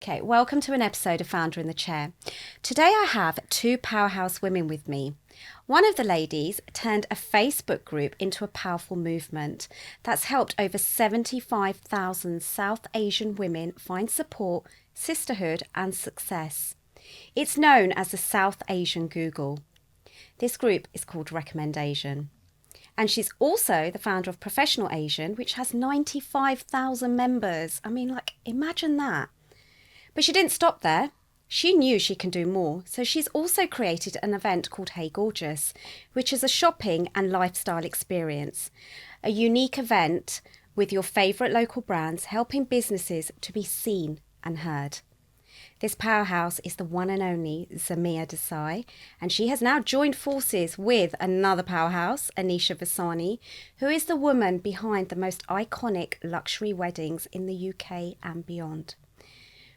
Okay, welcome to an episode of Founder in the Chair. Today I have two powerhouse women with me. One of the ladies turned a Facebook group into a powerful movement that's helped over 75,000 South Asian women find support, sisterhood and success. It's known as the South Asian Google. This group is called RecommenderAsian. And she's also the founder of ProfessionalAsian, which has 95,000 members. Imagine that. But she didn't stop there. She knew she can do more. So she's also created an event called Hey Gorgeous, which is a shopping and lifestyle experience. A unique event with your favourite local brands, helping businesses to be seen and heard. This powerhouse is the one and only Zamiha Desai, and she has now joined forces with another powerhouse, Anisha Vasani, who is the woman behind the most iconic luxury weddings in the UK and beyond.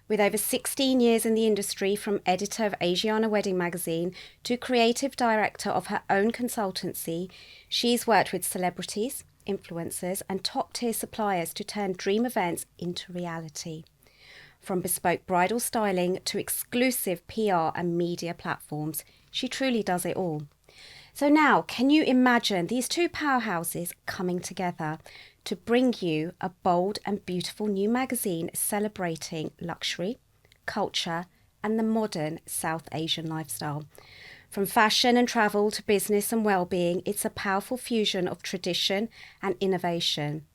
With over 16 years in the industry, from editor of Asiana Wedding Magazine to creative director of her own consultancy, she's worked with celebrities, influencers and top-tier suppliers to turn dream events into reality. From bespoke bridal styling to exclusive PR and media platforms, she truly does it all. So now, can you imagine these two powerhouses coming together to bring you a bold and beautiful new magazine celebrating luxury, culture, and the modern South Asian lifestyle? From fashion and travel to business and well-being, it's a powerful fusion of tradition and innovation.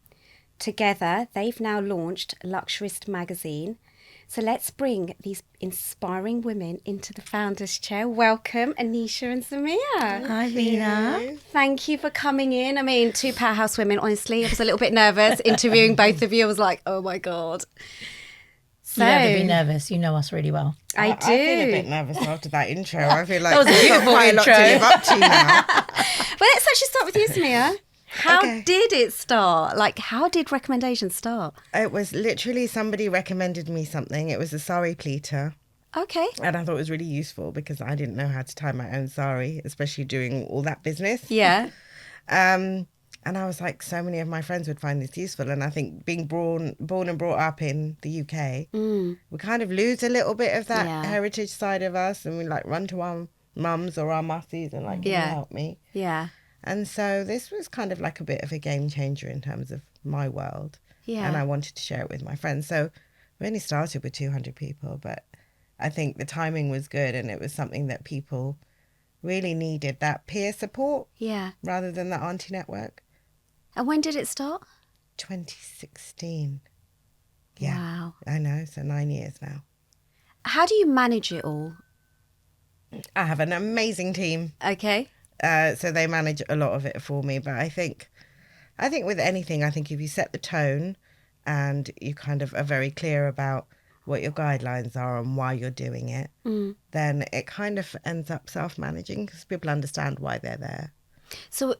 Together, they've now launched Luxurist Magazine. So let's bring these inspiring women into the founder's chair. Welcome, Anisha and Zamiha. Hi, Veena. Thank you for coming in. Two powerhouse women, honestly. I was a little bit nervous interviewing both of you. I was like, oh my God. So, you never be nervous. You know us really well. I do. I feel a bit nervous after that intro. I feel like that was a beautiful quite intro. A lot to live up to now. Well, let's actually start with you, Zamiha. How did it start? How did RecommenderAsian start? It was literally somebody recommended me something. It was a sari pleater. Okay. And I thought it was really useful because I didn't know how to tie my own sari, especially doing all that business. Yeah. And I was like, so many of my friends would find this useful. And I think being born and brought up in the UK, we kind of lose a little bit of that heritage side of us. And we run to our mums or our mussies and can you help me? Yeah. And so this was kind of like a bit of a game changer in terms of my world. Yeah. And I wanted to share it with my friends. So we only started with 200 people, but I think the timing was good and it was something that people really needed, that peer support. Yeah. Rather than the auntie network. And when did it start? 2016. Yeah. Wow. I know. So 9 years now. How do you manage it all? I have an amazing team. Okay. So they manage a lot of it for me. But I think with anything, I think if you set the tone and you kind of are very clear about what your guidelines are and why you're doing it, then it kind of ends up self-managing because people understand why they're there. So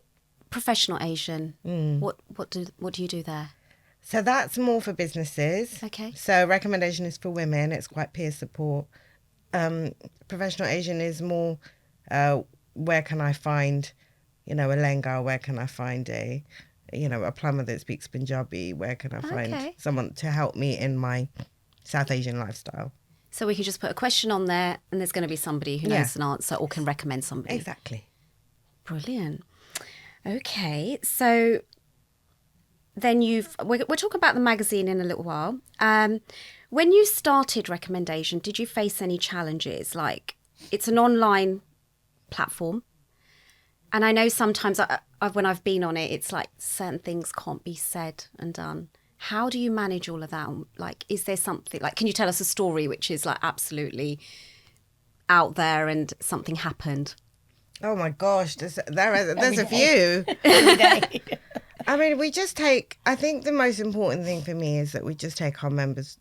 ProfessionalAsian, what do you do there? So that's more for businesses. Okay. So RecommenderAsian is for women. It's quite peer support. ProfessionalAsian is more... where can I find, a lehenga? Where can I find a plumber that speaks Punjabi? Where can I find someone to help me in my South Asian lifestyle? So we can just put a question on there and there's going to be somebody who knows an answer or can recommend somebody. Exactly. Brilliant. Okay, so then we're talking about the magazine in a little while. When you started RecommenderAsian, did you face any challenges? It's an online platform, and I know sometimes when I've been on it, it's certain things can't be said and done. How do you manage all of that? Is there something can you tell us a story which is absolutely out there and something happened? Oh my gosh, there's a few. Every day. I mean, I think the most important thing for me is that we just take our members,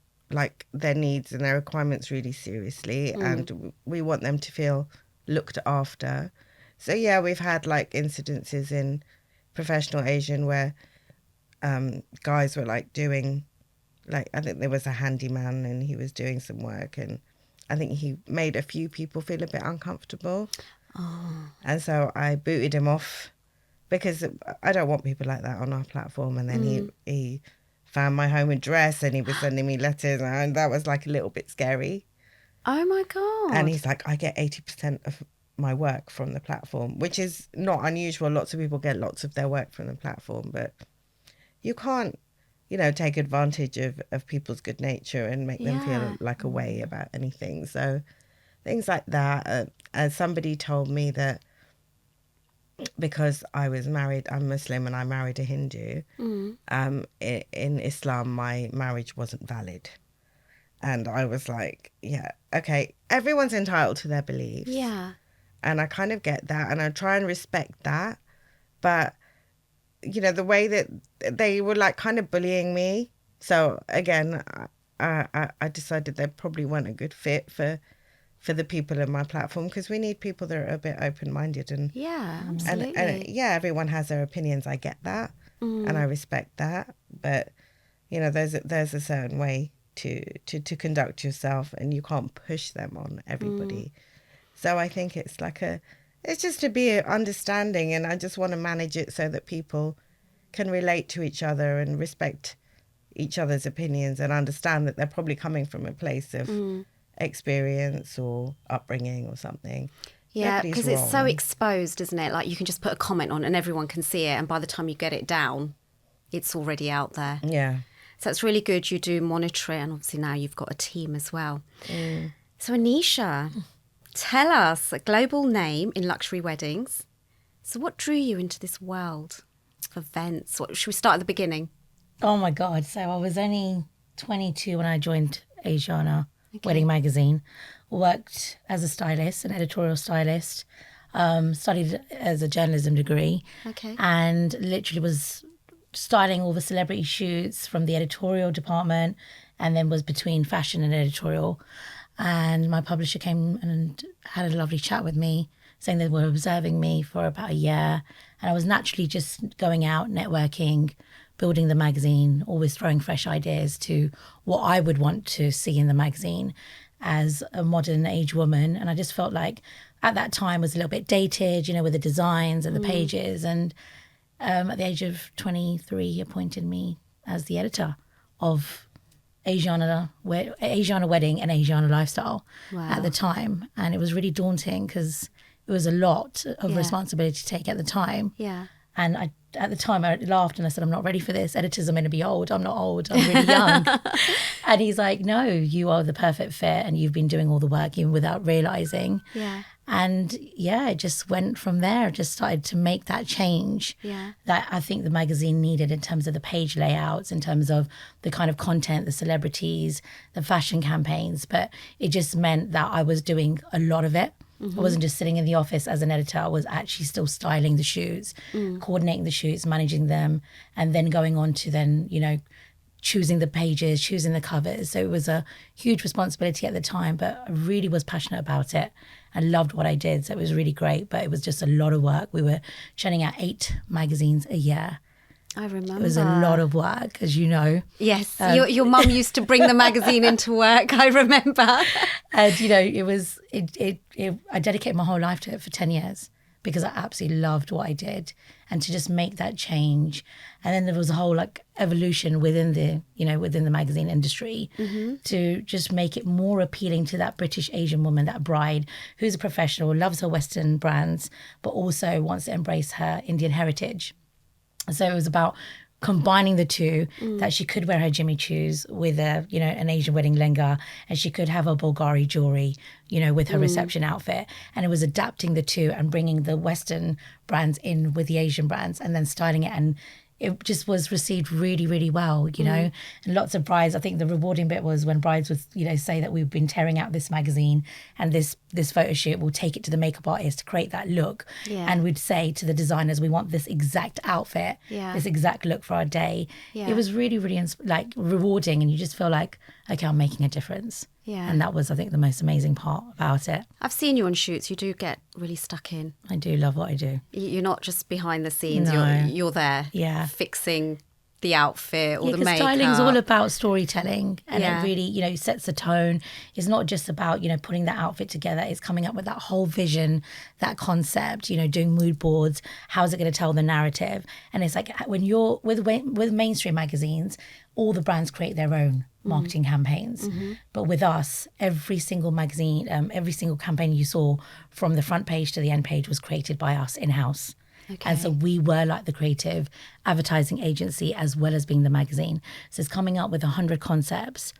their needs and their requirements really seriously, and we want them to feel looked after. So yeah, we've had incidences in ProfessionalAsian where guys were doing I think there was a handyman and he was doing some work and I think he made a few people feel a bit uncomfortable. And so I booted him off because I don't want people like that on our platform. And then he found my home address and he was sending me letters, and that was like a little bit scary. Oh my God. And he's like, I get 80% of my work from the platform, which is not unusual. Lots of people get lots of their work from the platform, but you can't, take advantage of people's good nature and make them feel like a way about anything. So things like that. And somebody told me that because I was married, I'm Muslim and I married a Hindu, in Islam, my marriage wasn't valid. And I was like, yeah, okay, everyone's entitled to their beliefs. Yeah. And I kind of get that and I try and respect that. But, the way that they were like kind of bullying me. So again, I decided they probably weren't a good fit for the people in my platform, because we need people that are a bit open-minded. And Yeah, absolutely. And everyone has their opinions. I get that and I respect that. But, there's a certain way to conduct yourself, and you can't push them on everybody. So I think it's it's just to be understanding, and I just want to manage it so that people can relate to each other and respect each other's opinions and understand that they're probably coming from a place of experience or upbringing or something. Yeah, Nobody's because it's so wrong. exposed, isn't it? Like you can just put a comment on and everyone can see it, and by the time you get it down, it's already out there. Yeah. So it's really good you do monitor it, and obviously now you've got a team as well. So Anisha, tell us, a global name in luxury weddings. So what drew you into this world of events? Should we start at the beginning? Oh my God. So I was only 22 when I joined Asiana Wedding Magazine. Worked as a stylist, an editorial stylist. Studied as a journalism degree. Okay. And literally was styling all the celebrity shoots from the editorial department, and then was between fashion and editorial. And my publisher came and had a lovely chat with me, saying they were observing me for about a year. And I was naturally just going out, networking, building the magazine, always throwing fresh ideas to what I would want to see in the magazine as a modern age woman. And I just felt like at that time was a little bit dated, with the designs and the pages. And at the age of 23, he appointed me as the editor of Asiana Wedding and Asiana Lifestyle at the time. And it was really daunting because it was a lot of responsibility to take at the time. Yeah. And at the time I laughed and I said, I'm not ready for this. Editors are meant to be old. I'm not old. I'm really young. And he's like, no, you are the perfect fit and you've been doing all the work even without realising. Yeah. And it just went from there. Just started to make that change that I think the magazine needed in terms of the page layouts, in terms of the kind of content, the celebrities, the fashion campaigns. But it just meant that I was doing a lot of it. I wasn't just sitting in the office as an editor. I was actually still styling the shoots, coordinating the shoots, managing them, and then going on to then, choosing the pages, choosing the covers. So it was a huge responsibility at the time, but I really was passionate about it and loved what I did. So it was really great, but it was just a lot of work. We were churning out 8 magazines a year. I remember. It was a lot of work, as you know. Yes, your mum used to bring the magazine into work, I remember. And, it was, I dedicated my whole life to it for 10 years because I absolutely loved what I did. And to just make that change. And then there was a whole evolution within the magazine industry to just make it more appealing to that British Asian woman, that bride who's a professional, loves her Western brands, but also wants to embrace her Indian heritage. So it was about combining the two, that she could wear her Jimmy Choos with an Asian wedding lehenga, and she could have her Bulgari jewelry, with her reception outfit. And it was adapting the two and bringing the Western brands in with the Asian brands and then styling it. And it just was received really, really well, and lots of brides. I think the rewarding bit was when brides would, say that we've been tearing out this magazine and this photo shoot, we'll take it to the makeup artist to create that look. Yeah. And we'd say to the designers, we want this exact outfit, this exact look for our day. Yeah. It was really, really rewarding, and you just feel like, okay, I'm making a difference. Yeah. And that was, I think, the most amazing part about it. I've seen you on shoots. You do get really stuck in. I do love what I do. You're not just behind the scenes. No. You're there. Yeah. Fixing the outfit or the makeup. Styling's all about storytelling, and Yeah. it really, sets the tone. It's not just about, putting that outfit together. It's coming up with that whole vision, that concept, doing mood boards. How's it going to tell the narrative? And it's like when you're with mainstream magazines, all the brands create their own marketing campaigns. But with us, every single magazine, every single campaign you saw from the front page to the end page was created by us in-house. Okay. And so we were like the creative advertising agency as well as being the magazine. So it's coming up with 100 concepts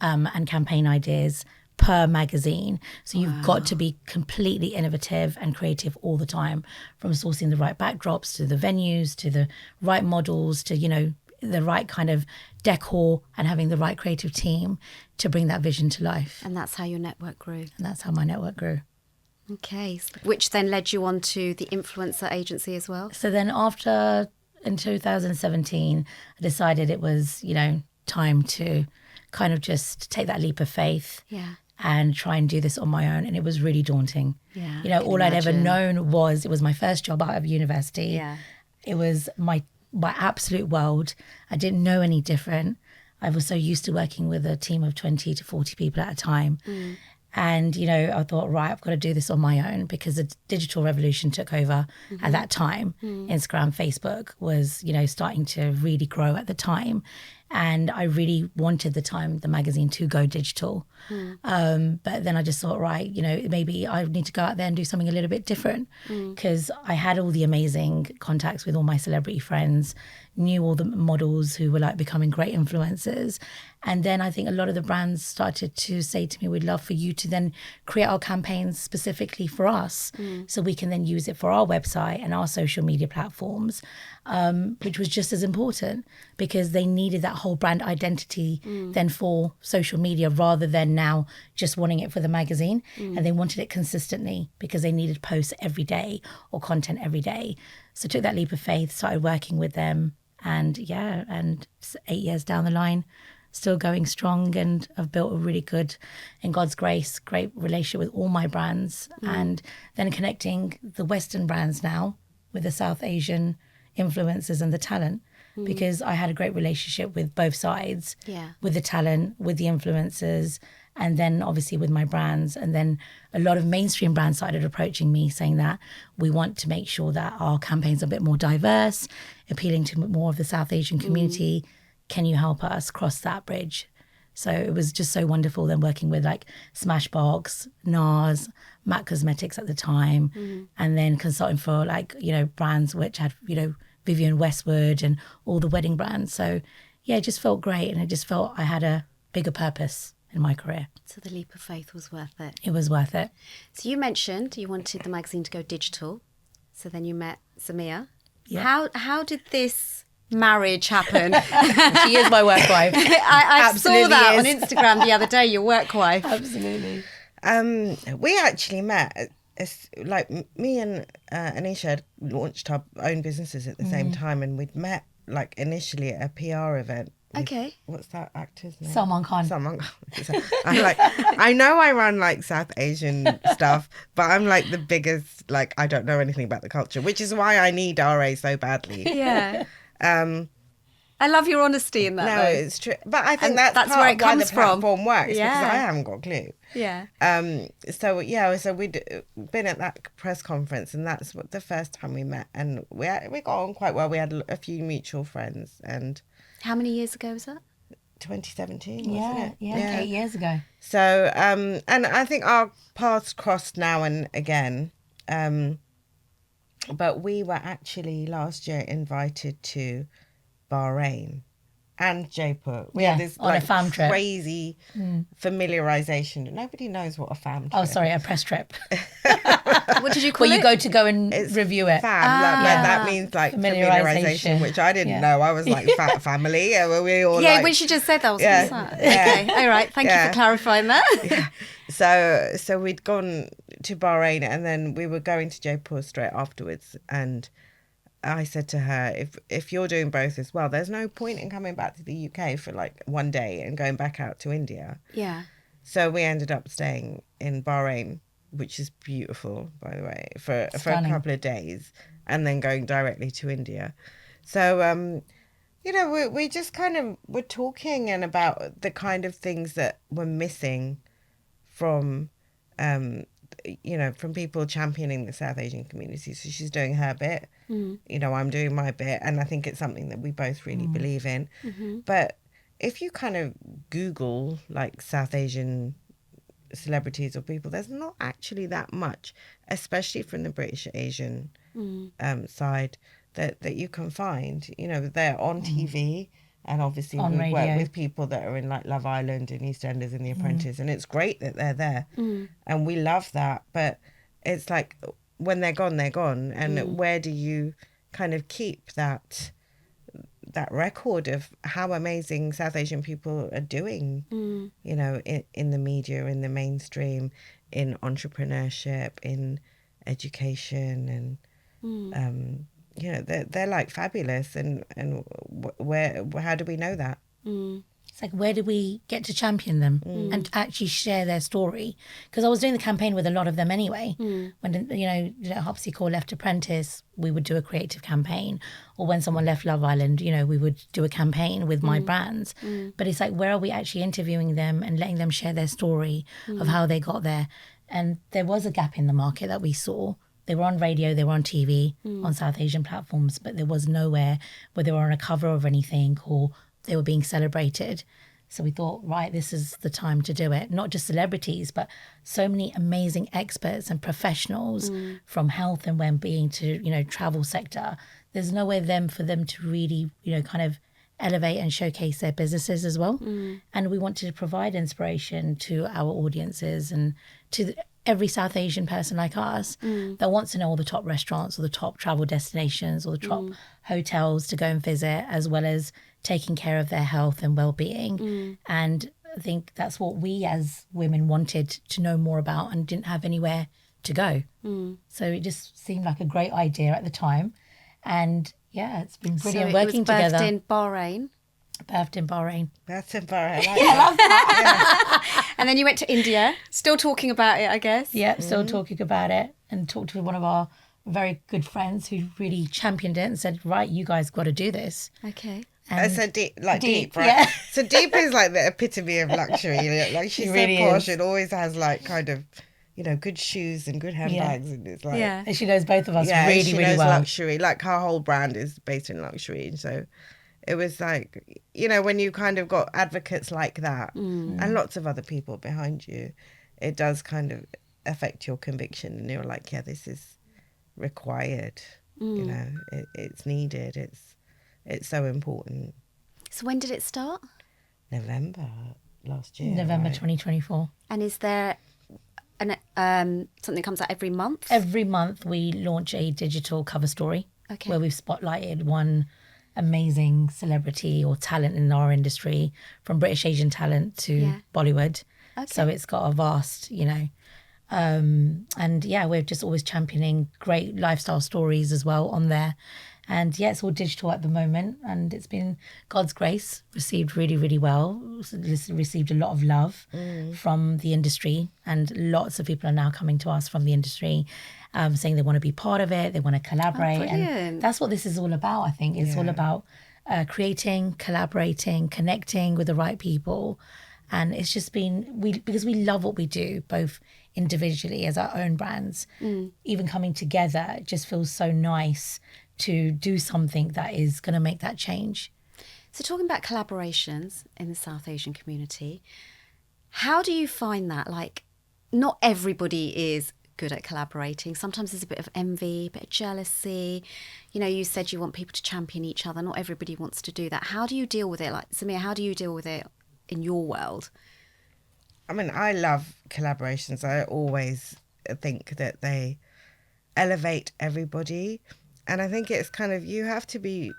and campaign ideas per magazine. So you've got to be completely innovative and creative all the time, from sourcing the right backdrops to the venues to the right models to, the right kind of decor and having the right creative team to bring that vision to life. And that's how your network grew. And that's how my network grew. Okay. Which then led you on to the influencer agency as well? So then in 2017, I decided it was, time to kind of just take that leap of faith. Yeah. And try and do this on my own. And it was really daunting. Yeah. All I'd ever known it was my first job out of university. Yeah. It was my absolute world. I didn't know any different. I was so used to working with a team of 20 to 40 people at a time. And, I thought, right, I've got to do this on my own, because the digital revolution took over at that time. Instagram, Facebook was, starting to really grow at the time. And I really wanted the magazine to go digital. But then I just thought, right, maybe I need to go out there and do something a little bit different, because I had all the amazing contacts with all my celebrity friends, knew all the models who were like becoming great influencers. And then I think a lot of the brands started to say to me, we'd love for you to then create our campaigns specifically for us, so we can then use it for our website and our social media platforms, which was just as important, because they needed that whole brand identity then for social media, rather than now just wanting it for the magazine. And they wanted it consistently because they needed posts every day or content every day. So I took that leap of faith, started working with them, and 8 years down the line, still going strong, and I've built a really good, in God's grace, great relationship with all my brands, and then connecting the Western brands now with the South Asian influencers and the talent, because I had a great relationship with both sides, with the talent, with the influencers, and then obviously with my brands. And then a lot of mainstream brands started approaching me saying that we want to make sure that our campaigns are a bit more diverse, appealing to more of the South Asian community. Can you help us cross that bridge? So it was just so wonderful then working with like Smashbox, NARS, MAC Cosmetics at the time, and then consulting for like, brands which had, Vivienne Westwood and all the wedding brands. So yeah, it just felt great, and I just felt I had a bigger purpose in my career. So the leap of faith was worth it. It was worth it. So you mentioned you wanted the magazine to go digital. So then you met Zamiha. Yeah. How did this marriage happen? She is my work wife. I saw Absolutely that on is. Instagram the other day, your work wife. Absolutely. We actually met, like me and Anisha had launched our own businesses at the same time, and we'd met like initially at a PR event. Okay. What's that actor's name? Salman Khan. I know I run like South Asian stuff, but I'm like the biggest, like I don't know anything about the culture, which is why I need RA so badly. Yeah. I love your honesty in that. No, though. it's true. But I think And that's that's part where of it why comes the platform from. works, Yeah. because I haven't got a clue. Yeah. So we'd been at that press conference, and that's the first time we met, and we got on quite well. We had a few mutual friends, and How many years ago was that? 2017, wasn't it? Yeah, 8 years ago. So and I think our paths crossed now and again, but we were actually last year invited to Bahrain and Jaipur. We had this on a fam trip. crazy familiarization. Nobody knows what a fam trip. Oh, sorry, a press trip. What did you call Where it? you go and It's review it. Fam, that means like familiarization, which I didn't know. I was like family. Were we all Yeah, like, when she just said that, I was Yeah. like, okay, all right, thank you for clarifying that. So we'd gone to Bahrain, and then we were going to Jaipur straight afterwards, and I said to her, if you're doing both as well, there's no point in coming back to the UK for like one day and going back out to India. Yeah. So we ended up staying in Bahrain, which is beautiful, by the way, for a Stunning. couple of days, and then going directly to India. So You know, we just kind of were talking and about the kind of things that were missing from, from people championing the South Asian community. So she's doing her bit, you know, I'm doing my bit. And I think it's something that we both really believe in. But if you kind of Google like South Asian celebrities or people, there's not actually that much, especially from the British Asian side, that you can find. You know, they're on TV, and obviously On we radio. work with people that are in like Love Island and EastEnders and The Apprentice, and it's great that they're there, and we love that. But it's like when they're gone, and where do you kind of keep that record of how amazing South Asian people are doing, you know, in the media, in the mainstream, in entrepreneurship, in education, and you know, they're like fabulous. And how do we know that? It's like, where do we get to champion them and actually share their story? Because I was doing the campaign with a lot of them anyway. When, you know, Hopsy left Apprentice, we would do a creative campaign. Or when someone left Love Island, you know, we would do a campaign with my brands. But it's like, where are we actually interviewing them and letting them share their story of how they got there? And there was a gap in the market that we saw. They were on radio, they were on TV, on South Asian platforms, but there was nowhere where they were on a cover of anything or they were being celebrated. So we thought, right, this is the time to do it. Not just celebrities, but so many amazing experts and professionals from health and well-being to, you know, travel sector. There's nowhere for them to really, you know, kind of elevate and showcase their businesses as well. And we wanted to provide inspiration to our audiences and to every South Asian person like us that wants to know all the top restaurants or the top travel destinations or the top hotels to go and visit, as well as taking care of their health and well-being. And I think that's what we as women wanted to know more about and didn't have anywhere to go. So it just seemed like a great idea at the time. And yeah, it's been brilliant working together. So it was birthed in Bahrain. Birthed in Bahrain. That's in Bahrain. I love that. And then you went to India, still talking about it, I guess. Yeah, still talking about it, and talked to one of our very good friends who really championed it and said, right, you guys got to do this. Okay. And so deep, right? Yeah. So Deep is like the epitome of luxury. You know? Like she's really so posh is. and always has like kind of, you know, good shoes and good handbags, and it's like And she knows both of us yeah, really, she really knows well. luxury. Like her whole brand is based in luxury, and so it was like, you know, when you kind of got advocates like that and lots of other people behind you, it does kind of affect your conviction, and you're like, yeah, this is required. You know, it's needed. It's so important. So when did it start? November last year. November right? 2024. And is there something that comes out every month? Every month we launch a digital cover story where we've spotlighted one amazing celebrity or talent in our industry, from British Asian talent to Bollywood. Okay. So it's got a vast, you know, and yeah, we're just always championing great lifestyle stories as well on there. And yeah, it's all digital at the moment, and it's been, God's grace, received really, really well. Received a lot of love from the industry, and lots of people are now coming to us from the industry, saying they want to be part of it, they want to collaborate. And that's what this is all about, I think. It's all about creating, collaborating, connecting with the right people. And it's just been, because we love what we do, both individually as our own brands, even coming together, it just feels so nice to do something that is going to make that change. So talking about collaborations in the South Asian community, how do you find that? Like, not everybody is good at collaborating. Sometimes there's a bit of envy, a bit of jealousy. You know, you said you want people to champion each other. Not everybody wants to do that. How do you deal with it? Like, Zamiha, how do you deal with it in your world? I mean, I love collaborations. I always think that they elevate everybody. And I think it's kind of, you have to be,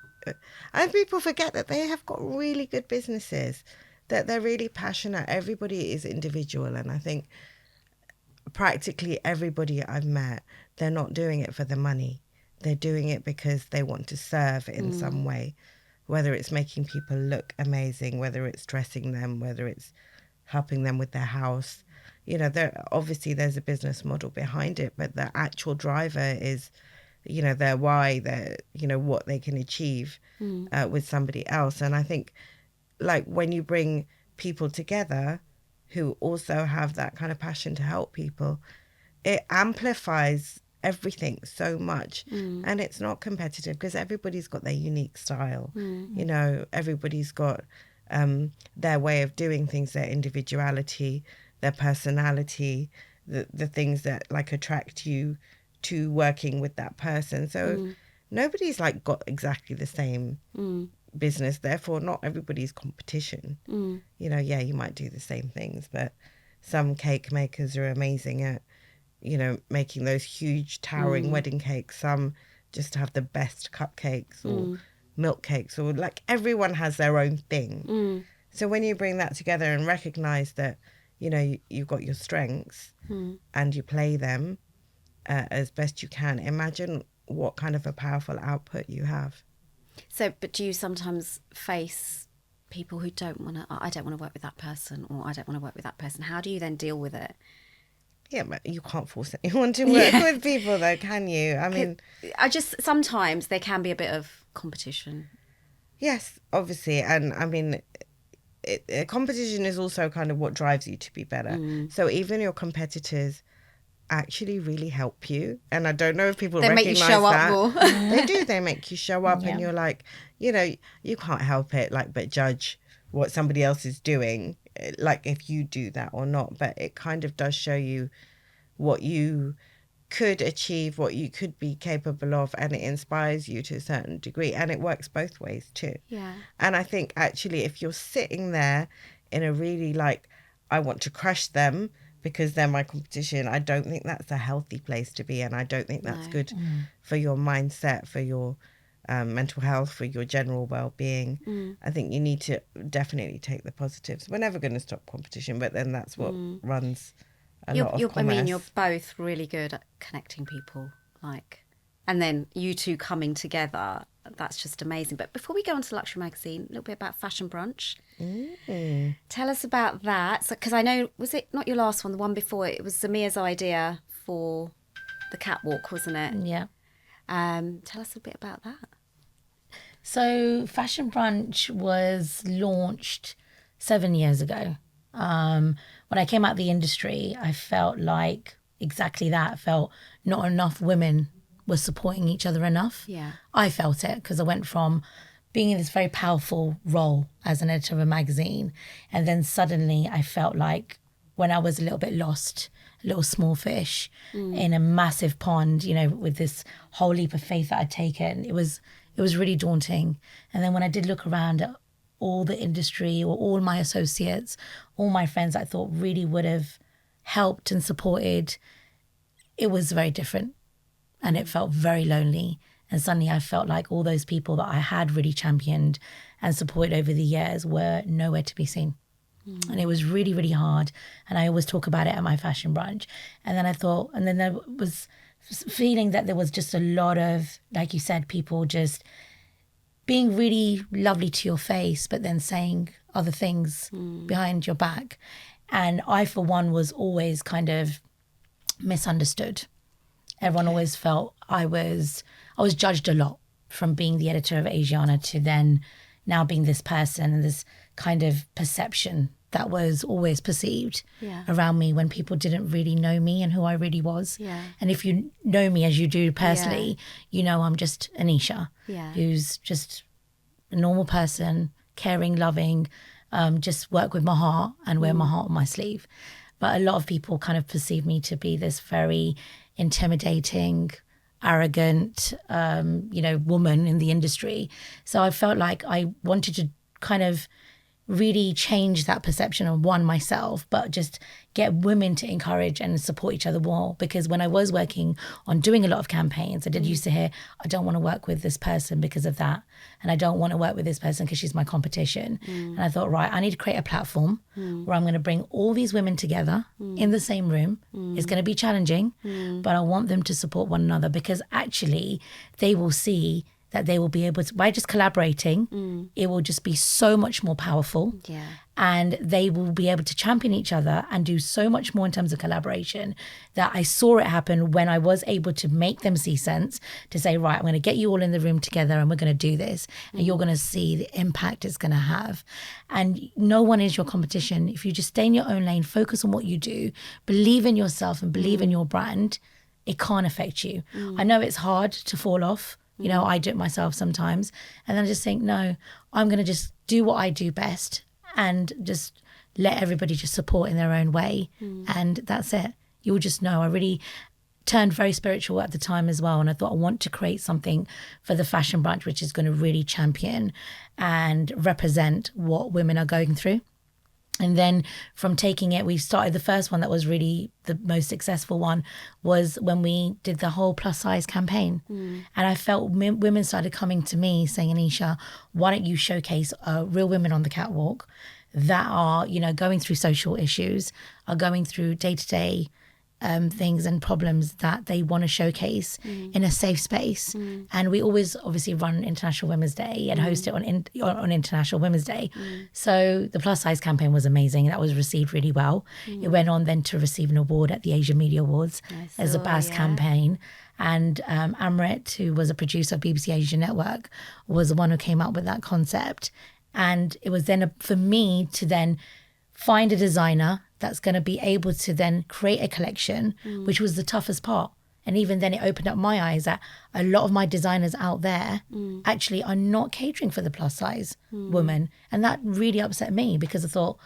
and people forget that they have got really good businesses, that they're really passionate. Everybody is individual. And I think practically everybody I've met, they're not doing it for the money. They're doing it because they want to serve in some way, whether it's making people look amazing, whether it's dressing them, whether it's helping them with their house. You know, obviously there's a business model behind it, but the actual driver is their why, their, what they can achieve with somebody else. And I think, like, when you bring people together who also have that kind of passion to help people, it amplifies everything so much. And it's not competitive because everybody's got their unique style. Everybody's got their way of doing things, their individuality, their personality, the things that like attract you to working with that person. So nobody's like got exactly the same business, therefore not everybody's competition. You might do the same things, but some cake makers are amazing at making those huge towering wedding cakes. Some just have the best cupcakes or milk cakes, or like everyone has their own thing. So when you bring that together and recognize that you've got your strengths and you play them as best you can, imagine what kind of a powerful output you have. So, but do you sometimes face people who I don't want to work with that person, or I don't want to work with that person? How do you then deal with it? Yeah, but you can't force anyone to work with people though, can you? I mean, sometimes there can be a bit of competition. Yes, obviously. And I mean, competition is also kind of what drives you to be better. So even your competitors actually really help you. And I don't know if people they recognize make you show that. Up more. They do. They make you show up and you're like, you can't help it, like, but judge what somebody else is doing, like if you do that or not. But it kind of does show you what you could achieve, what you could be capable of, and it inspires you to a certain degree. And it works both ways too. Yeah. And I think actually if you're sitting there in a really like, I want to crush them because they're my competition, I don't think that's a healthy place to be. And I don't think that's good for your mindset, for your mental health, for your general well-being. I think you need to definitely take the positives. We're never going to stop competition, but then that's what runs a lot of commerce. I mean, you're both really good at connecting people, and then you two coming together, that's just amazing. But before we go on to Luxury Magazine, a little bit about Fashion Brunch. Tell us about that. Because I know, was it not your last one, the one before, it was Zamiha's idea for the catwalk, wasn't it? Yeah. Tell us a bit about that. So Fashion Brunch was launched 7 years ago. When I came out of the industry, I felt like exactly that. I felt not enough women were supporting each other enough. Yeah. I felt it because I went from being in this very powerful role as an editor of a magazine, and then suddenly I felt like when I was a little bit lost, a little small fish in a massive pond, with this whole leap of faith that I'd taken, it was really daunting. And then when I did look around at all the industry or all my associates, all my friends I thought really would have helped and supported, it was very different. And it felt very lonely. And suddenly I felt like all those people that I had really championed and supported over the years were nowhere to be seen. And it was really, really hard. And I always talk about it at my Fashion Brunch. And then I thought, and then there was feeling that there was just a lot of, like you said, people just being really lovely to your face, but then saying other things behind your back. And I, for one, was always kind of misunderstood. Everyone always felt I was judged a lot, from being the editor of Asiana to then now being this person, and this kind of perception that was always perceived around me when people didn't really know me and who I really was. Yeah. And if you know me as you do personally, I'm just Anisha, who's just a normal person, caring, loving, just work with my heart and wear my heart on my sleeve. But a lot of people kind of perceive me to be this very intimidating, arrogant, woman in the industry. So I felt like I wanted to kind of really change that perception of myself, but just get women to encourage and support each other more. Because when I was working on doing a lot of campaigns, I did used to hear, I don't want to work with this person because of that. And I don't want to work with this person because she's my competition. And I thought, right, I need to create a platform where I'm going to bring all these women together in the same room. It's going to be challenging, but I want them to support one another, because actually they will see that they will be able to, by just collaborating, it will just be so much more powerful. Yeah. and they will be able to champion each other and do so much more in terms of collaboration, that I saw it happen when I was able to make them see sense, to say, right, I'm going to get you all in the room together and we're going to do this, and you're going to see the impact it's going to have. And no one is your competition. If you just stay in your own lane, focus on what you do, believe in yourself and believe in your brand, it can't affect you. I know it's hard to fall off. You know, I do it myself sometimes. And then I just think, no, I'm going to just do what I do best and just let everybody just support in their own way. And that's it. You'll just know. I really turned very spiritual at the time as well. And I thought, I want to create something for the Fashion Brunch, which is going to really champion and represent what women are going through. And then from taking it, we started the first one that was really the most successful one was when we did the whole plus size campaign. And I felt women started coming to me saying, Anisha, why don't you showcase real women on the catwalk that are, you know, going through social issues, are going through day-to-day things and problems that they want to showcase in a safe space. And we always obviously run International Women's Day and host it on International Women's Day. So the plus size campaign was amazing. That was received really well. It went on then to receive an award at the Asian Media Awards as a BAS campaign. And Amrit, who was a producer of BBC Asia Network, was the one who came up with that concept. And it was then for me to then find a designer that's going to be able to then create a collection, which was the toughest part. And even then it opened up my eyes that a lot of my designers out there actually are not catering for the plus size woman. And that really upset me because I thought,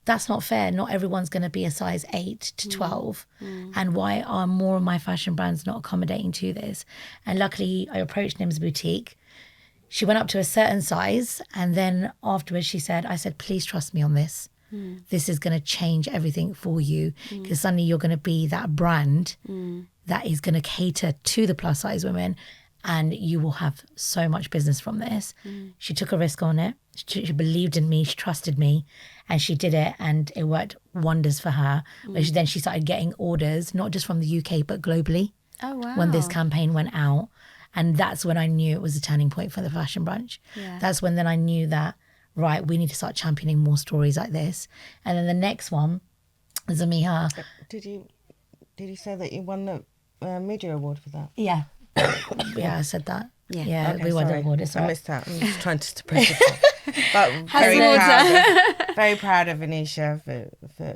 that's not fair. Not everyone's going to be a size 8 to 12. And why are more of my fashion brands not accommodating to this? And luckily I approached Nim's Boutique. She went up to a certain size. And then afterwards I said, please trust me on this. This is going to change everything for you, because suddenly you're going to be that brand that is going to cater to the plus size women, and you will have so much business from this. She took a risk on it. She believed in me. She trusted me, and she did it, and it worked wonders for her. Then she started getting orders, not just from the UK, but globally. Oh, wow. When this campaign went out. And that's when I knew it was a turning point for the Fashion Brunch. That's when then I knew that, right, we need to start championing more stories like this. And then the next one, Zamiha. Did you say that you won the media award for that? Yeah. I said that. Yeah. Okay, we won the award. I missed that. I'm just trying to press it. But very proud of Anisha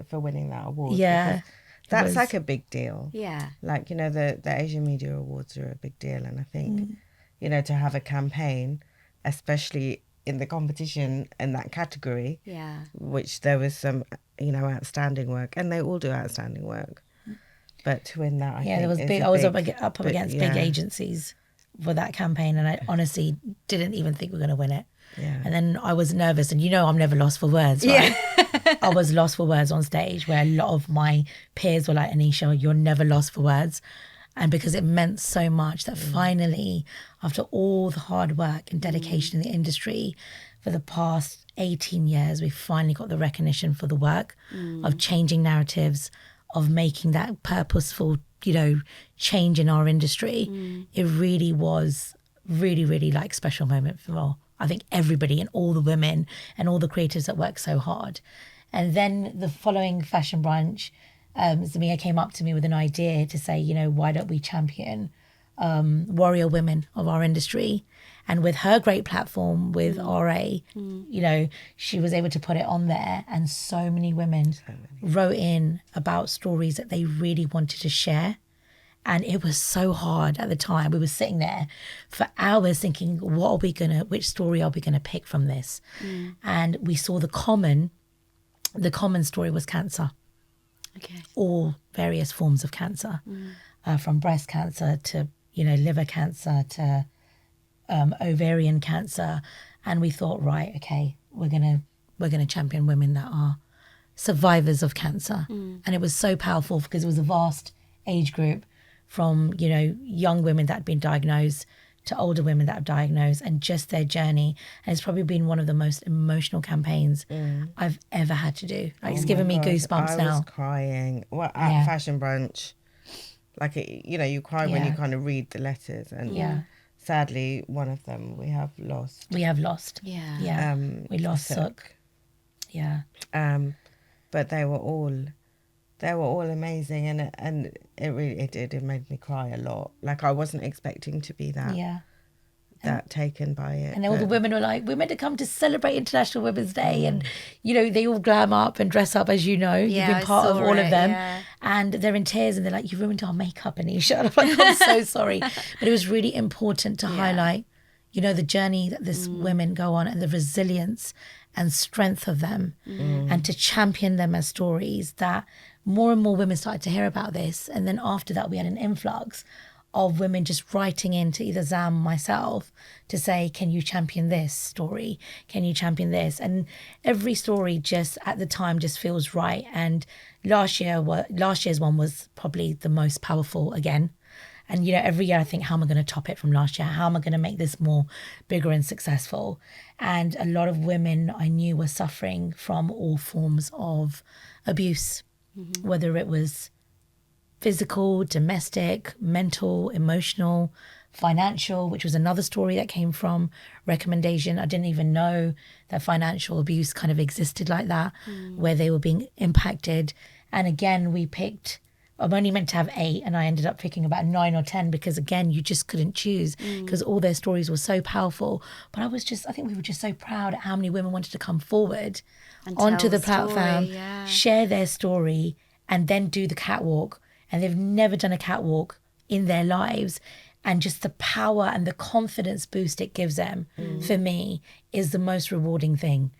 for winning that award. Yeah. That's like a big deal. Yeah. Like, you know, the Asian Media Awards are a big deal. And I think, you know, to have a campaign, especially in the competition in that category, which there was some, you know, outstanding work, and they all do outstanding work. But to win that, I think there was big. I was up against big agencies for that campaign, and I honestly didn't even think we were going to win it. Yeah. And then I was nervous, and you know, I'm never lost for words, right? I was lost for words on stage, where a lot of my peers were like, Anisha, you're never lost for words. And because it meant so much that finally, after all the hard work and dedication in the industry for the past 18 years, we finally got the recognition for the work of changing narratives, of making that purposeful, you know, change in our industry. It really was really like special moment for, I think, everybody and all the women and all the creatives that work so hard. And then the following Fashion Brunch, Zamiha came up to me with an idea to say, you know, why don't we champion warrior women of our industry? And with her great platform with RA, you know, she was able to put it on there, and so many women wrote in about stories that they really wanted to share. And it was so hard at the time. We were sitting there for hours thinking, which story are we gonna pick from this? And we saw the common story was cancer. Okay. All various forms of cancer, from breast cancer to, you know, liver cancer to ovarian cancer. And we thought, right, okay, we're gonna champion women that are survivors of cancer. And it was so powerful because it was a vast age group, from, you know, young women that had been diagnosed to older women that have diagnosed, and just their journey. And it's probably been one of the most emotional campaigns I've ever had to do. Like, it's given me goosebumps now. I was crying. Well, at Fashion Brunch, like, you know, you cry when you kind of read the letters. And sadly, one of them we have lost. Yeah. Yeah. Yeah. We lost Suk. Yeah. But they were all amazing, and it made me cry a lot. Like, I wasn't expecting to be that taken by it. And all the women were like, we're meant to come to celebrate International Women's Day. And, you know, they all glam up and dress up, as you know. You've been part of all of them. Yeah. And they're in tears and they're like, you ruined our makeup, Anisha. And I'm like, I'm so sorry. But it was really important to highlight, you know, the journey that these women go on and the resilience and strength of them, and to champion them as stories that more and more women started to hear about this. And then after that, we had an influx of women just writing in to either Zam or myself to say, can you champion this story? Can you champion this? And every story just at the time just feels right. And last year's one was probably the most powerful again. And, you know, every year I think, how am I going to top it from last year? How am I going to make this more bigger and successful? And a lot of women I knew were suffering from all forms of abuse, whether it was physical, domestic, mental, emotional, financial, which was another story that came from recommendation. I didn't even know that financial abuse kind of existed like that, where they were being impacted. And again, I'm only meant to have 8 and I ended up picking about 9 or 10 because, again, you just couldn't choose because all their stories were so powerful. But I think we were just so proud at how many women wanted to come forward And onto tell the the platform, story, share their story, and then do the catwalk. And they've never done a catwalk in their lives. And just the power and the confidence boost it gives them, for me, is the most rewarding thing.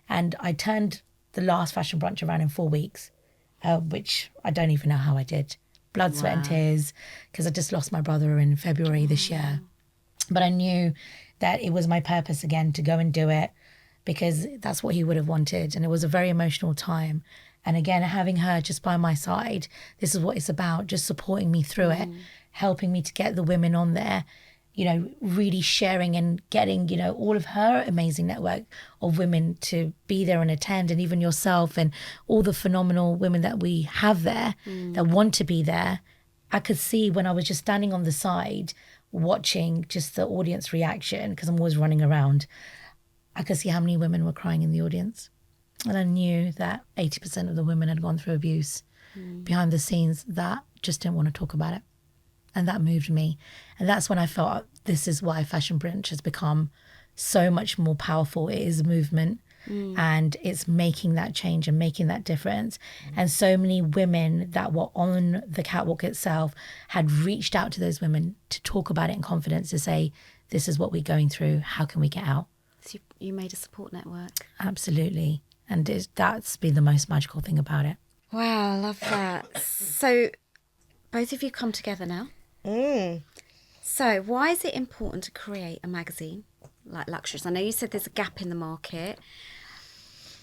And I turned the last Fashion Brunch around in 4 weeks, which I don't even know how I did. Blood, sweat and tears, because I just lost my brother in February this year. But I knew that it was my purpose again to go and do it because that's what he would have wanted. And it was a very emotional time. And again, having her just by my side, this is what it's about, just supporting me through it, helping me to get the women on there, you know, really sharing and getting, you know, all of her amazing network of women to be there and attend, and even yourself and all the phenomenal women that we have there that want to be there. I could see when I was just standing on the side watching just the audience reaction, because I'm always running around, I could see how many women were crying in the audience. And I knew that 80% of the women had gone through abuse behind the scenes that just didn't want to talk about it. And that moved me. And that's when I felt this is why Fashion Brunch has become so much more powerful. It is a movement and it's making that change and making that difference. And so many women that were on the catwalk itself had reached out to those women to talk about it in confidence, to say, this is what we're going through. How can we get out? So you made a support network. Absolutely. And that's been the most magical thing about it. Wow, I love that. So both of you come together now. So why is it important to create a magazine like Luxurist? I know you said there's a gap in the market.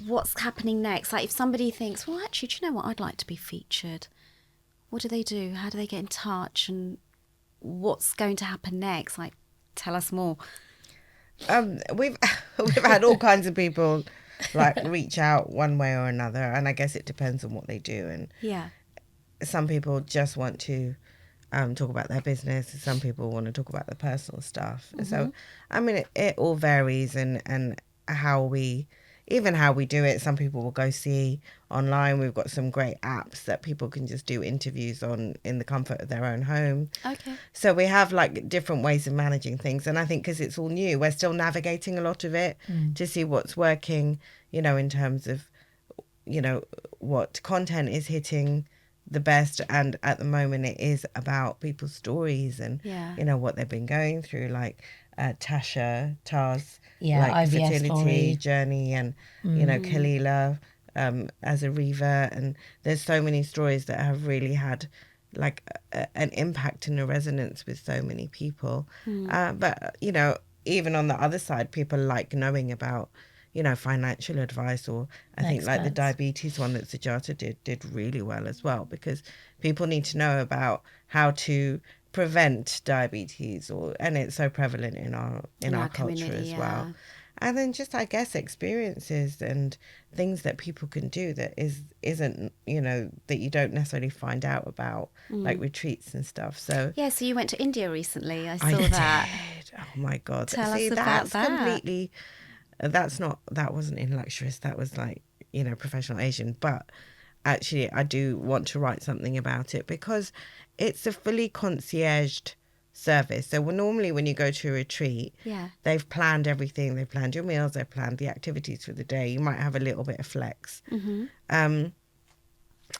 What's happening next? Like, if somebody thinks, well, actually, do you know what? I'd like to be featured. What do they do? How do they get in touch? And what's going to happen next? Like, tell us more. We've had all kinds of people like reach out one way or another, and I guess it depends on what they do. And some people just want to talk about their business, and some people want to talk about their personal stuff. So I mean, it all varies, and how we do it. Some people will go see online. We've got some great apps that people can just do interviews on in the comfort of their own home. Okay. So we have like different ways of managing things. And I think because it's all new, we're still navigating a lot of it to see what's working, you know, in terms of, you know, what content is hitting the best. And at the moment it is about people's stories and, you know, what they've been going through, like Tars, like IVF fertility story. journey, and you know, Kalila as a Reva, and there's so many stories that have really had like an impact and a resonance with so many people. But you know, even on the other side, people like knowing about, you know, financial advice, or I think like the diabetes one that Sujata did really well as well, because people need to know about how to prevent diabetes, and it's so prevalent in our culture as well. And then just, I guess, experiences and things that people can do that isn't, you know, that you don't necessarily find out about, like retreats and stuff. So so you went to India recently. I saw that. Did. Oh my God. Tell See, us about that's that. completely, that wasn't in Luxurist. That was like, Professional Asian, but actually I do want to write something about it because it's a fully concierged service. So normally when you go to a retreat, they've planned everything. They've planned your meals, they've planned the activities for the day. You might have a little bit of flex.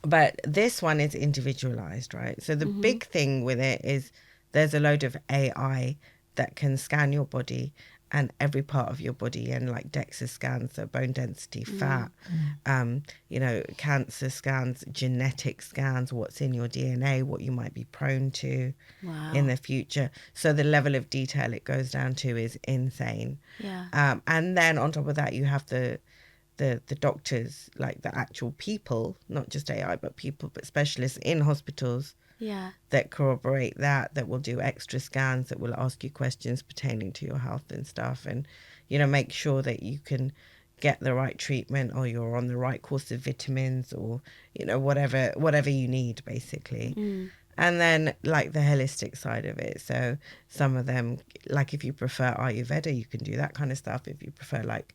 But this one is individualized, right? So the big thing with it is there's a load of AI that can scan your body and every part of your body, and like DEXA scans, so bone density, fat, cancer scans, genetic scans, what's in your DNA, what you might be prone to in the future. So the level of detail it goes down to is insane. And then on top of that, you have the doctors, like the actual people, not just AI, but people, but specialists in hospitals that corroborate that will do extra scans, that will ask you questions pertaining to your health and stuff, and make sure that you can get the right treatment, or you're on the right course of vitamins, or whatever you need basically. And then like the holistic side of it, so some of them, like if you prefer Ayurveda, you can do that kind of stuff. If you prefer like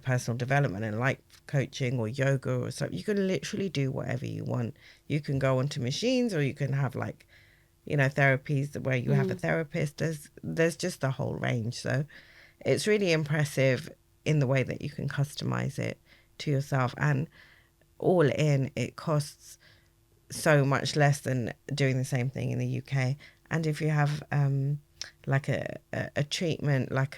personal development and life coaching or yoga or something, you can literally do whatever you want. You can go onto machines, or you can have like, therapies where you have a therapist. There's just a whole range. So it's really impressive in the way that you can customize it to yourself. And all in, it costs so much less than doing the same thing in the UK. And if you have like a treatment, like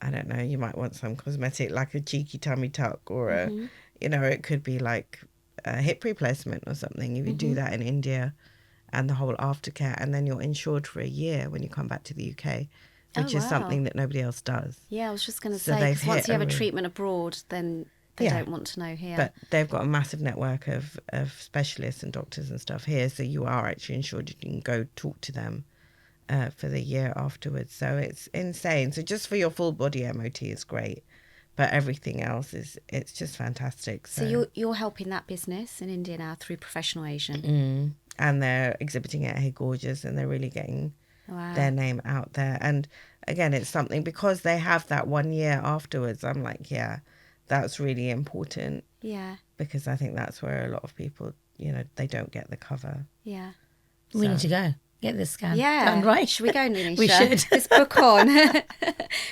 I don't know, you might want some cosmetic, like a cheeky tummy tuck, or it could be like a hip replacement or something. If you do that in India, and the whole aftercare, and then you're insured for a year when you come back to the UK, which is something that nobody else does. Yeah, I was just going to say, because once you have a treatment abroad, then they don't want to know here. But they've got a massive network of specialists and doctors and stuff here, so you are actually insured. You can go talk to them for the year afterwards. So it's insane. So just for your full body MOT is great, but everything else it's just fantastic. So you're helping that business in India now through Professional Asian. And they're exhibiting at Hey Gorgeous, and they're really getting their name out there. And again, it's something, because they have that 1 year afterwards, I'm like, that's really important. Because I think that's where a lot of people, they don't get the cover. We need to go get this scan done, right? Should we go, Anisha? We should. Let's book on.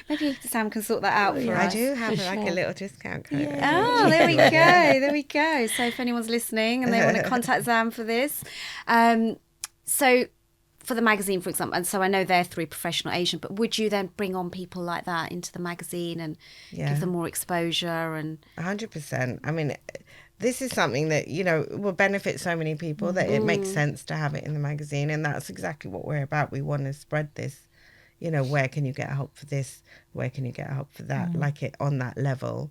Maybe Sam can sort that out for us. I do have a little discount code. Oh, there we go. There we go. So if anyone's listening and they want to contact Zam for this. So for the magazine, for example, and so I know they're through Professional Asian, but would you then bring on people like that into the magazine and give them more exposure? And 100%. I mean, this is something that, will benefit so many people that it makes sense to have it in the magazine. And that's exactly what we're about. We want to spread this, where can you get help for this? Where can you get help for that? Like it on that level,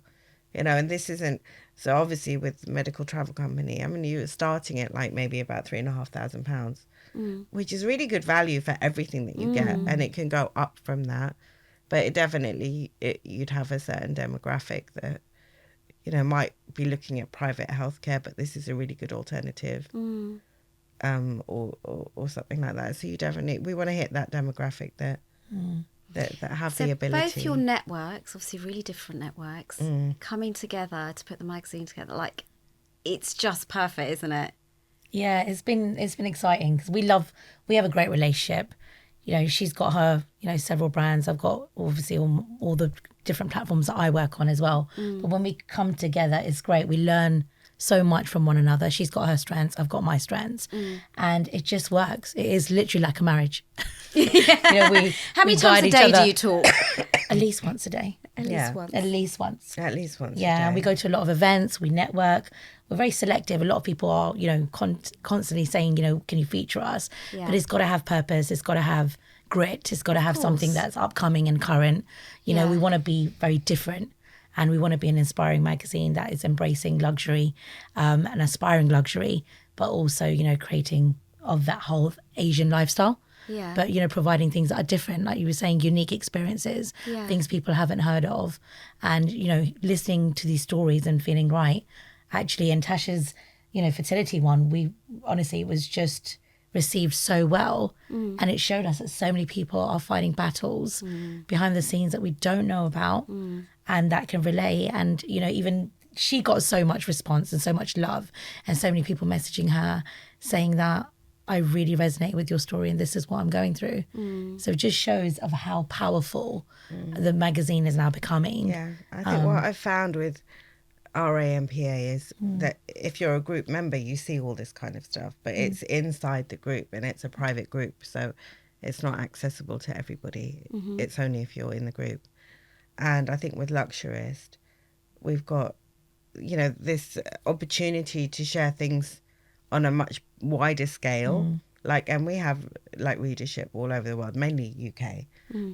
and this isn't, so obviously with medical travel company, I mean, you're starting at like maybe about £3,500, which is really good value for everything that you get. And it can go up from that. But it definitely, you'd have a certain demographic that, might be looking at private healthcare, but this is a really good alternative, or something like that. So we want to hit that demographic that have the ability. Both your networks, obviously really different networks, coming together to put the magazine together, like it's just perfect, isn't it? Yeah, it's been exciting because we have a great relationship. She's got her, several brands. I've got obviously all the different platforms that I work on as well. But when we come together, it's great. We learn so much from one another. She's got her strengths, I've got my strengths, and it just works. It is literally like a marriage. How many times a day do you talk? At least once a day. At least once. At least once. Yeah, and we go to a lot of events. We network. We're very selective. A lot of people are, constantly saying, can you feature us? But it's got to have purpose. It's got to have grit. It's got to have something that's upcoming and current. We want to be very different. And we want to be an inspiring magazine that is embracing luxury, and aspiring luxury, but also, creating of that whole Asian lifestyle. Yeah. But, providing things that are different, like you were saying, unique experiences, things people haven't heard of. And, listening to these stories and feeling right. Actually, in Tasha's, fertility one, it was just received so well. And it showed us that so many people are fighting battles behind the scenes that we don't know about and that can relay. And, even she got so much response and so much love, and so many people messaging her saying that I really resonate with your story and this is what I'm going through. So it just shows of how powerful the magazine is now becoming. Yeah, I think what I've found with RAMPA is that if you're a group member, you see all this kind of stuff, but it's inside the group and it's a private group, so it's not accessible to everybody. It's only if you're in the group. And I think with Luxurist, we've got, you know, this opportunity to share things on a much wider scale. Like, and we have like readership all over the world, mainly UK,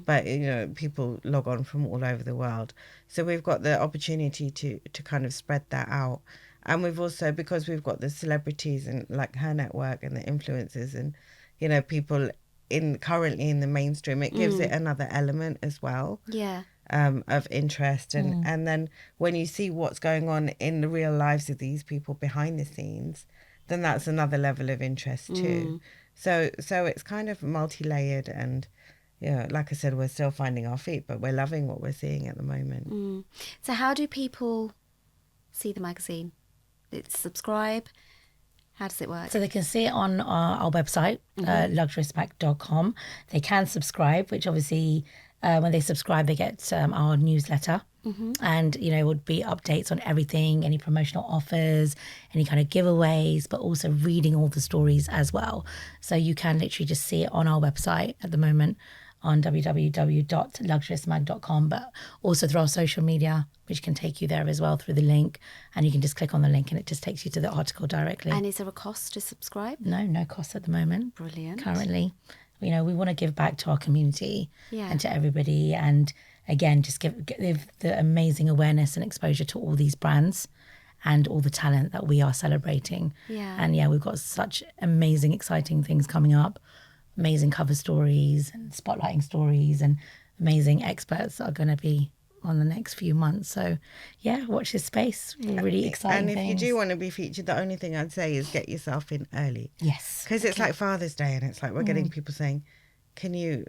but you know, people log on from all over the world. So we've got the opportunity to kind of spread that out. And we've also, because we've got the celebrities and like her network and the influencers and, you know, people currently in the mainstream, it gives it another element as well. Yeah. Of interest, and then when you see what's going on in the real lives of these people behind the scenes, then that's another level of interest too. So it's kind of multi-layered, and like I said, we're still finding our feet, but we're loving what we're seeing at the moment. So how do people see the magazine? Subscribe? How does it work? So they can see it on our website, luxuristmag.com. They can subscribe, which obviously when they subscribe, they get our newsletter. And, you know, it would be updates on everything, any promotional offers, any kind of giveaways, but also reading all the stories as well. So you can literally just see it on our website at the moment on www.luxuristmag.com, but also through our social media, which can take you there as well through the link. And you can just click on the link and it just takes you to the article directly. And is there a cost to subscribe? No cost at the moment. Brilliant. Currently. You know, we want to give back to our community and to everybody. And again, just give the amazing awareness and exposure to all these brands and all the talent that we are celebrating. Yeah. And we've got such amazing, exciting things coming up. Amazing cover stories and spotlighting stories and amazing experts that are going to be on the next few months. So, watch this space. Really exciting And if things. you do want to be featured, the only thing I'd say is get yourself in early. Yes. Because it's like Father's Day, and it's like we're getting people saying, can you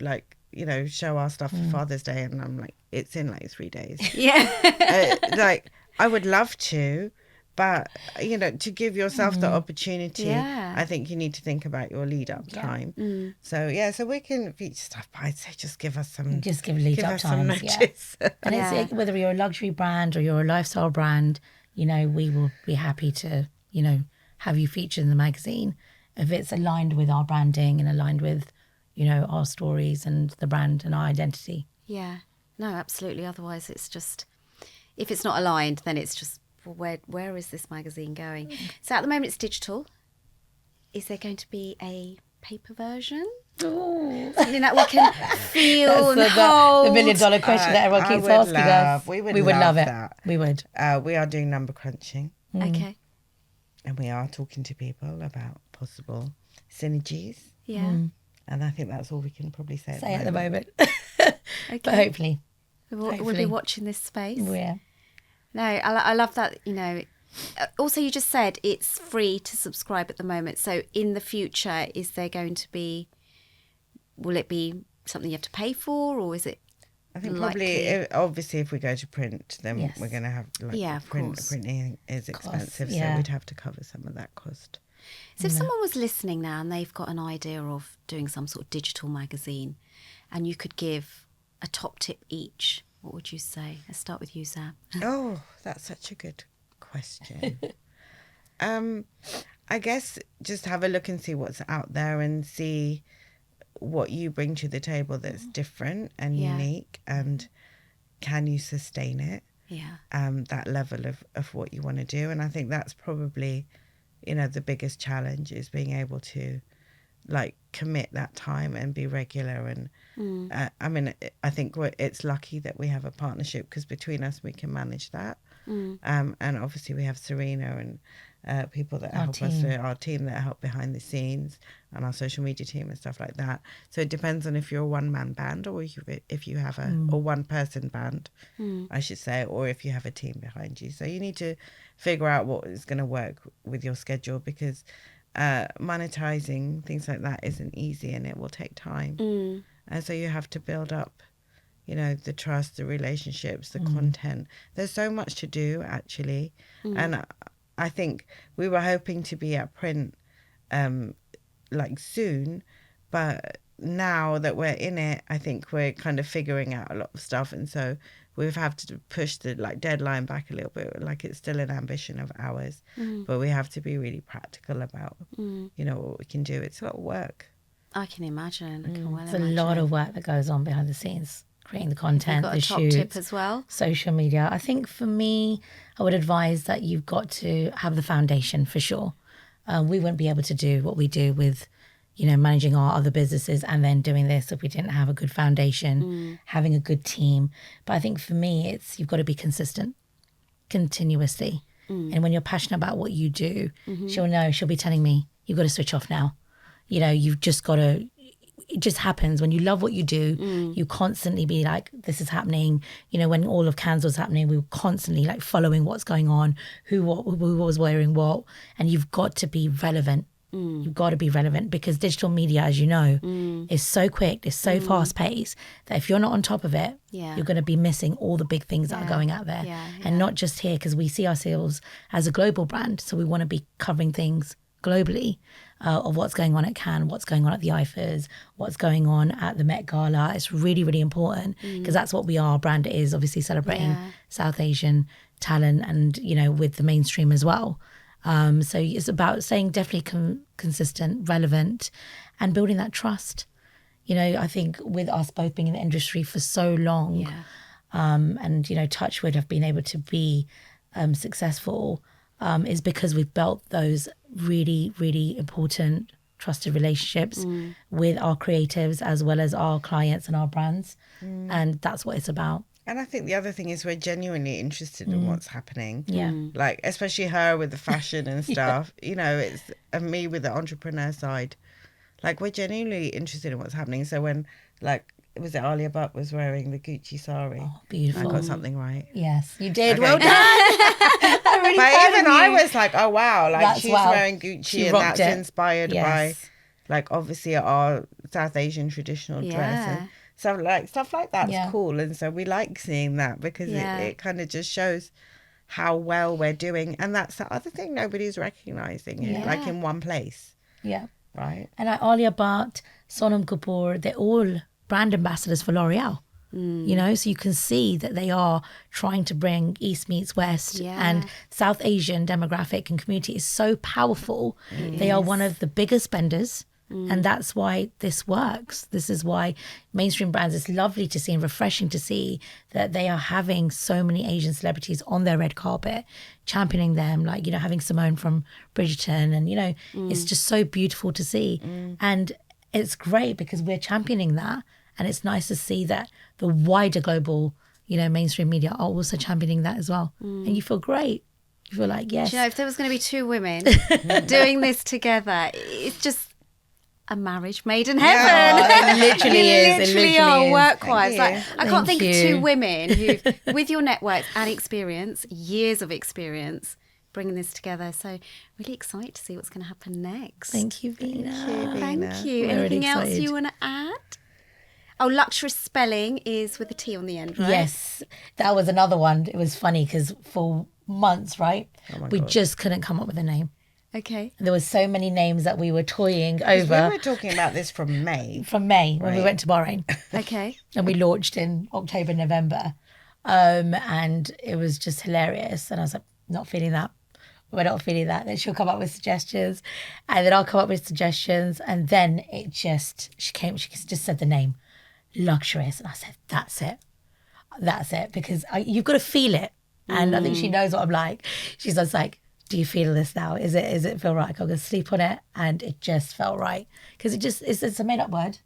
like, you know, show our stuff for Father's Day? And I'm like, it's in like 3 days. Yeah. Like, I would love to, but, you know, to give yourself the opportunity, I think you need to think about your lead up time. So, so we can feature stuff, but I'd say just give us some... Just give lead up some times, notice. And it's whether you're a luxury brand or you're a lifestyle brand, you know, we will be happy to, you know, have you featured in the magazine if it's aligned with our branding and aligned with, you know, our stories and the brand and our identity. Yeah. No, absolutely. Otherwise, it's just... If it's not aligned, then it's just... Where is this magazine going? So at the moment it's digital. Is there going to be a paper version? Ooh. Something that we can feel and hold? The $1 million question that everyone keeps asking us. We would love it. That. We would. We are doing number crunching. Okay. And we are talking to people about possible synergies. Yeah. And I think that's all we can probably say At the moment. Okay. But hopefully. We'll be watching this space. Yeah. No, I love that, you know. Also, you just said it's free to subscribe at the moment. So in the future, is there going to be, will it be something you have to pay for, or is it I think likely? probably, obviously, if we go to print, then Yes. we're going to have, like, of course. printing is expensive, so we'd have to cover some of that cost. So if someone was listening now and they've got an idea of doing some sort of digital magazine and you could give a top tip each, what would you say? Let's start with you, Zam. Oh, that's such a good question. I guess just have a look and see what's out there and see what you bring to the table that's different and unique, and can you sustain it? Yeah. That level of what you want to do. And I think that's probably, you know, the biggest challenge is being able to like commit that time and be regular. And I mean, I think it's lucky that we have a partnership, because between us we can manage that. And obviously we have Serena and people that help us, our team that help behind the scenes, and our social media team and stuff like that. So it depends on if you're a one-man band or if you have a one-person band, I should say, or if you have a team behind you. So you need to figure out what is going to work with your schedule, because monetizing things like that isn't easy and it will take time. And so you have to build up, you know, the trust, the relationships, the content. There's so much to do, actually. And I think we were hoping to be at print like soon, but now that we're in it, I think we're kind of figuring out a lot of stuff, and so we've had to push the like deadline back a little bit. Like, it's still an ambition of ours, but we have to be really practical about you know, what we can do. It's a lot of work. I can imagine. I can well It's a imagine. lot of work that goes on behind the scenes, creating the content, Got the a top shoots, tip as well? social media. I think for me, I would advise that you've got to have the foundation for sure. We wouldn't be able to do what we do with, you know, managing our other businesses and then doing this if we didn't have a good foundation, having a good team. But I think for me, it's you've got to be consistent, continuously. And when you're passionate about what you do, she'll know, she'll be telling me, you've got to switch off now. You know, you've just got to, it just happens. When you love what you do, you constantly be like, this is happening. You know, when all of Cannes was happening, we were constantly like following what's going on, who was wearing what. And you've got to be relevant. You've got to be relevant, because digital media, as you know, is so quick, it's so fast paced that if you're not on top of it, you're going to be missing all the big things that are going out there. And not just here, because we see ourselves as a global brand. So we want to be covering things globally of what's going on at Cannes, what's going on at the IFAs, what's going on at the Met Gala. It's really, really important, because that's what we are. Our brand is obviously celebrating South Asian talent, and, you know, with the mainstream as well. So it's about staying definitely consistent, relevant, and building that trust. You know, I think with us both being in the industry for so long, and, you know, touch wood have been able to be successful, is because we've built those really, really important trusted relationships with our creatives as well as our clients and our brands. And that's what it's about. And I think the other thing is we're genuinely interested in what's happening. Yeah. Like, especially her with the fashion and stuff, you know, it's, and me with the entrepreneur side. Like, we're genuinely interested in what's happening. So when, like, was it Alia Bhatt was wearing the Gucci sari? Oh, beautiful. I got something right. Yes, you did. Okay. Well done. I'm really But proud even of I you. was like, oh, wow. Like, That's she's wow. wearing Gucci, She and rocked that's it. inspired by, Yes. like, obviously our South Asian traditional dress. And so, like, stuff like that's cool. And so we like seeing that, because it kind of just shows how well we're doing. And that's the other thing, nobody's recognizing it, like, in one place. Yeah. Right. And like Alia Bhatt, Sonam Kapoor, they're all brand ambassadors for L'Oreal. You know, so you can see that they are trying to bring East meets West, and South Asian demographic and community is so powerful. They are one of the biggest spenders, and that's why this works. This is why mainstream brands, it's lovely to see and refreshing to see that they are having so many Asian celebrities on their red carpet, championing them, like, you know, having Simone from Bridgerton, and, you know, it's just so beautiful to see. And it's great because we're championing that. And it's nice to see that the wider global, you know, mainstream media are also championing that as well. And you feel great. You feel like, yes. Do you know, if there was going to be two women doing this together, it's just a marriage made in heaven. Oh, it literally is. It literally are is. work-wise. Thank Like, you. I can't think Thank of you. two women who, with your networks and experience, years of experience, bringing this together. So really excited to see what's going to happen next. Thank you, Veena. Thank you. We're really Anything else excited. you want to add? Oh, Luxurist spelling is with a T on the end, right? Yes, that was another one. It was funny because for months, right, we God. just couldn't come up with a name. Okay. There were so many names that we were toying We over were talking about this from May. from May when we went to Bahrain. Okay. And we launched in October, November. And it was just hilarious. And I was like, not feeling that. We're not feeling that. Then she'll come up with suggestions. And then I'll come up with suggestions. And then she just said the name, Luxurist. And I said, that's it. That's it. Because you've got to feel it. And I think she knows what I'm like. She's just like, do you feel this now? Is it feel right? I'm going to sleep on it. And it just felt right. Because it's a made up word.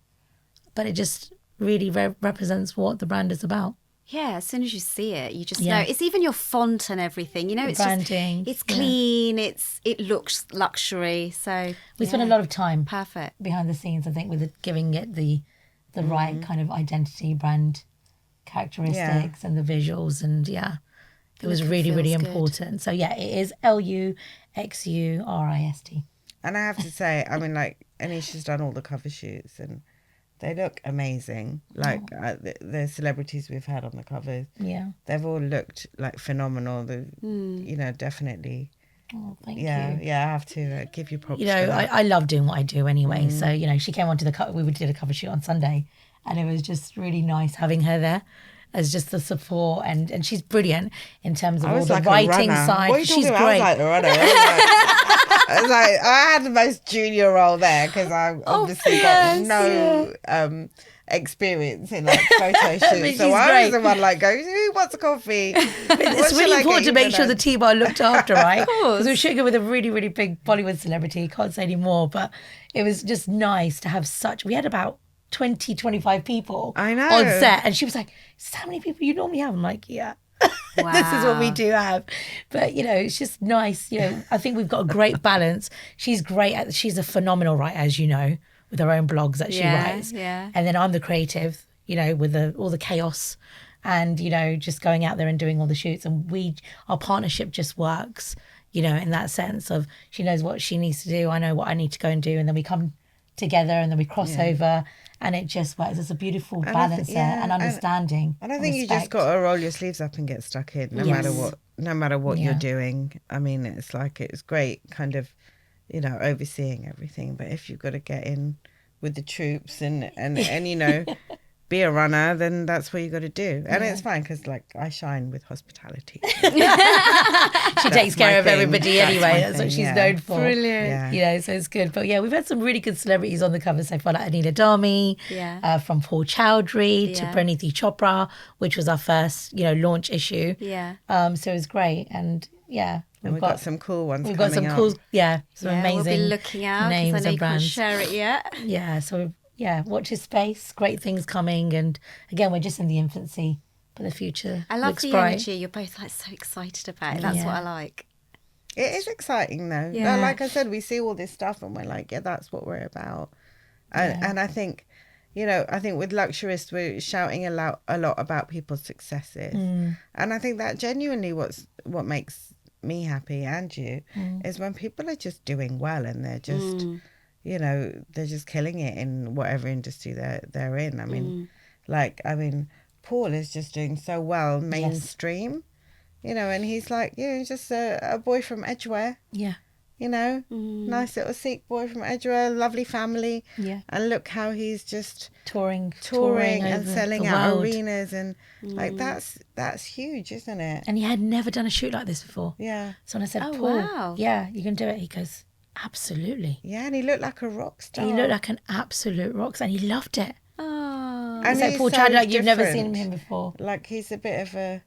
But it just really represents what the brand is about. Yeah, as soon as you see it, you just know. It's even your font and everything. You know, it's branding, just, it's clean. It looks luxury. So we spent a lot of time perfect behind the scenes, I think, with giving it the right kind of identity, brand characteristics, and the visuals, and it was really, really important. So it is Luxurist. And I have to say, I mean, like, Anisha's done all the cover shoots, and They look amazing. Like the celebrities we've had on the covers, they've all looked like phenomenal. You know, definitely. Oh, thank you. Yeah, I have to give you props. You know, for that. I love doing what I do anyway. So, you know, she came onto the cover. We did a cover shoot on Sunday, and it was just really nice having her there as just the support. And she's brilliant in terms of all the writing side. What are you She's talking about? great. I was like the runner. I was like, I had the most junior role there because I obviously got no experience in like photo shoots. So I was the one like going, who wants a coffee? It's really important to make sure the team are looked after, right? Because we're shooting with a really, really big Bollywood celebrity. Can't say any more, but it was just nice to have we had about 20, 25 people I know. on set. And she was like, is that how many people you normally have? I'm like, yeah. Wow. This is what we do have. But, you know, it's just nice. You know, I think we've got a great balance. She's great. She's a phenomenal writer, as you know, with her own blogs that she writes. Yeah. And then I'm the creative, you know, with all the chaos and, you know, just going out there and doing all the shoots. And our partnership just works, you know, in that sense of she knows what she needs to do. I know what I need to go and do. And then we come together and then we cross over. And it just works. It's a beautiful balance there and understanding. And I think you just got to roll your sleeves up and get stuck in, no matter what you're doing. I mean, it's great kind of, you know, overseeing everything. But if you've got to get in with the troops and you know, be a runner, then that's what you got to do. And it's fine because like I shine with hospitality. She takes care of everybody anyway. That's what she's known for. Brilliant. Yeah. You know, so it's good. But yeah, we've had some really good celebrities on the cover so far, like Anila Dami, from Paul Chowdhury to Praniti Chopra, which was our first, you know, launch issue. Yeah. So it was great. And yeah. We've got some cool ones. We've got some cool, some amazing we'll be looking out names because I know and you brands. can't share it yet. Yeah, so watch this space. Great things coming, and again, we're just in the infancy, but the future I love looks the bright. energy. You're both like so excited about it. That's what I like. It is exciting though. Yeah. Like I said, we see all this stuff and we're like, yeah, that's what we're about. And I think, you know, with Luxurist, we're shouting a lot about people's successes. And I think that genuinely what makes me happy and you is when people are just doing well and they're just, you know, they're just killing it in whatever industry they're in. I mean, Paul is just doing so well mainstream, you know, and he's like, you know, just a boy from Edgware. Yeah. You know, nice little Sikh boy from Edgware, lovely family. Yeah. And look how he's just touring and selling out world. arenas and like that's huge, isn't it? And he had never done a shoot like this before. Yeah. So when I said, Oh, Paul, wow. yeah, you can do it. He goes, absolutely. Yeah, and he looked like a rock star. He looked like an absolute rock star and he loved it. Oh. And It's like he's Paul so Chowdhury, like you've never different. seen him before. Like he's a bit of a,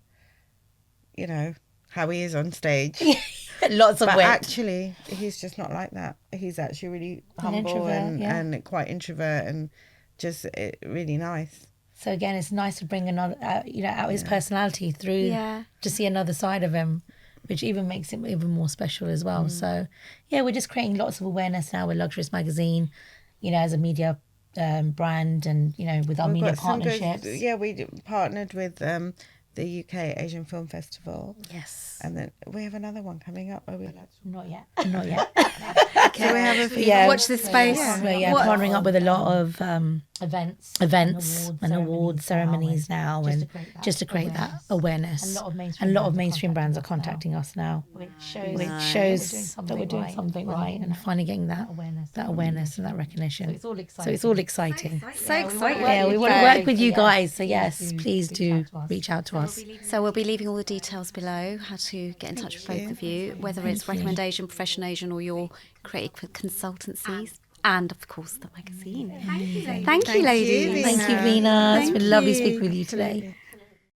you know, how he is on stage. Lots of But wit. actually, he's just not like that. He's actually really humble and quite introvert and just really nice. So again, it's nice to bring another, out his personality through to see another side of him, which even makes him even more special as well. So yeah, we're just creating lots of awareness now with Luxurist Magazine, you know, as a media brand and, you know, with our media partnerships. We partnered with the UK Asian Film Festival. Yes. And then we have another one coming up. Not yet. Not yet. So we have a few. Watch this space. We're partnering up with a lot of events and award ceremonies now, and just to create that awareness. A lot of mainstream brands are contacting us now, which shows that we're doing something right and finally getting that awareness and that recognition. So it's all exciting. So exciting. Yeah, we want to work with you guys. So yes, please do reach out to us. So we'll be leaving all the details below, how to get in touch with both of you, whether it's Recommendation, ProfessionalAsian or your creative consultancies. And of course, the magazine. Thank you, ladies. Veena. Thank you, Veena. It's been lovely speaking with you today.